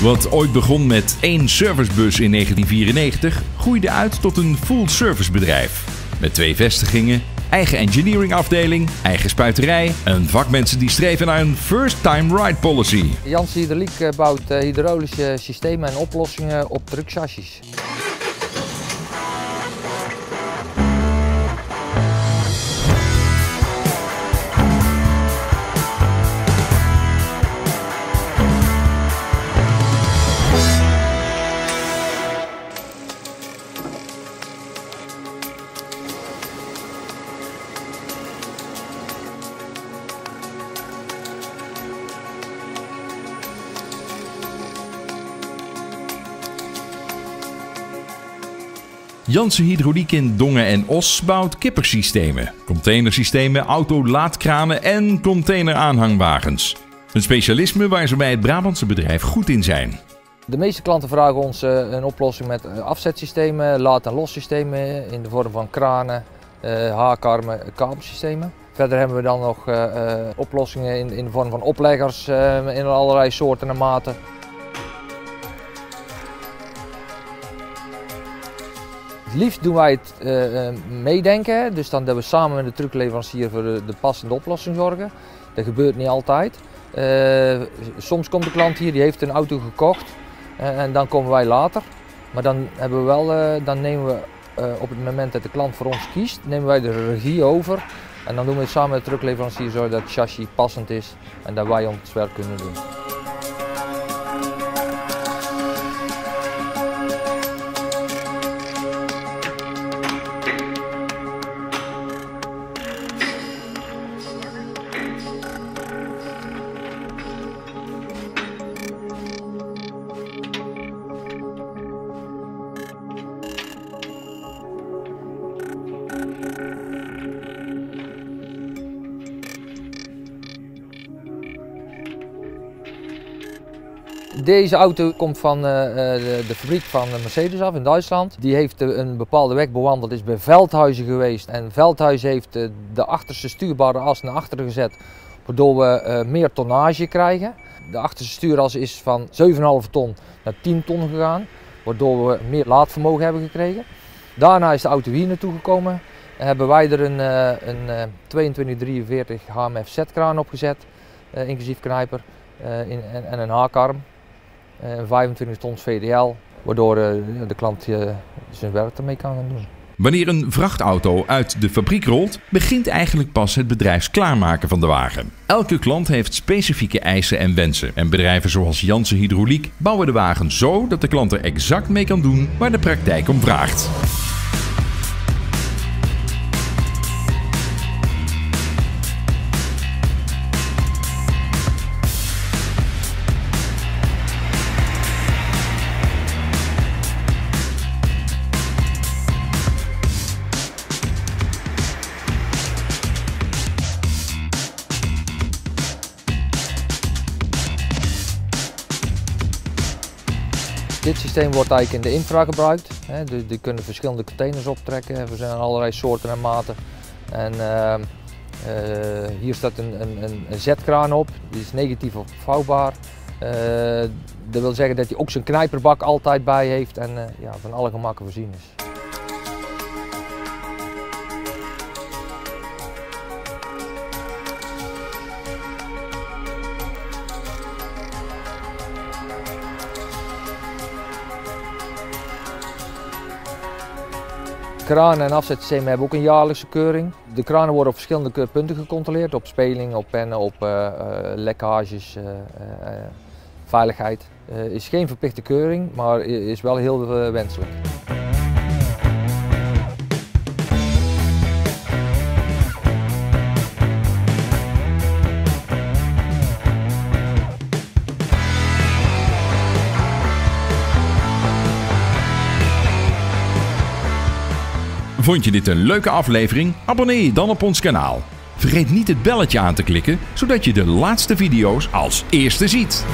Wat ooit begon met 1 servicebus in 1994, groeide uit tot een full-service bedrijf. Met 2 vestigingen, eigen engineering-afdeling, eigen spuiterij en vakmensen die streven naar een first-time ride policy. Janssen Hydrauliek bouwt hydraulische systemen en oplossingen op truckchassis. Janssen Hydrauliek in Dongen en Oss bouwt kippersystemen, containersystemen, auto-laadkranen en containeraanhangwagens. Een specialisme waar ze bij het Brabantse bedrijf goed in zijn. De meeste klanten vragen ons een oplossing met afzetsystemen, laad- en lossystemen in de vorm van kranen, haakarmen, kabelsystemen. Verder hebben we dan nog oplossingen in de vorm van opleggers in allerlei soorten en maten. Het liefst doen wij het meedenken, dus dan dat we samen met de truckleverancier voor de passende oplossing zorgen. Dat gebeurt niet altijd. Soms komt de klant hier, die heeft een auto gekocht en dan komen wij later. Maar dan, dan nemen we op het moment dat de klant voor ons kiest, nemen wij de regie over. En dan doen we het samen met de truckleverancier zodat het chassis passend is en dat wij ons werk kunnen doen. Deze auto komt van de fabriek van Mercedes af in Duitsland. Die heeft een bepaalde weg bewandeld, is bij Veldhuizen geweest. En Veldhuizen heeft de achterste stuurbare as naar achteren gezet, waardoor we meer tonnage krijgen. De achterste stuuras is van 7,5 ton naar 10 ton gegaan, waardoor we meer laadvermogen hebben gekregen. Daarna is de auto hier naartoe gekomen en hebben wij er een 2243 HMF Z-kraan opgezet, inclusief knijper en een haakarm. Een 25 tons VDL, waardoor de klant zijn werk ermee kan gaan doen. Wanneer een vrachtauto uit de fabriek rolt, begint eigenlijk pas het bedrijfsklaarmaken van de wagen. Elke klant heeft specifieke eisen en wensen. En bedrijven zoals Janssen Hydrauliek bouwen de wagen zo dat de klant er exact mee kan doen waar de praktijk om vraagt. Dit systeem wordt eigenlijk in de infra gebruikt. Die kunnen verschillende containers optrekken. Er zijn allerlei soorten en maten. En hier staat een Z-kraan op. Die is negatief opvouwbaar. Dat wil zeggen dat hij ook zijn knijperbak altijd bij heeft en van alle gemakken voorzien is. Kranen en afzetsystemen hebben ook een jaarlijkse keuring. De kranen worden op verschillende punten gecontroleerd, op speling, op pennen, op lekkages, veiligheid. Is geen verplichte keuring, maar is wel heel wenselijk. Vond je dit een leuke aflevering? Abonneer je dan op ons kanaal. Vergeet niet het belletje aan te klikken, zodat je de laatste video's als eerste ziet.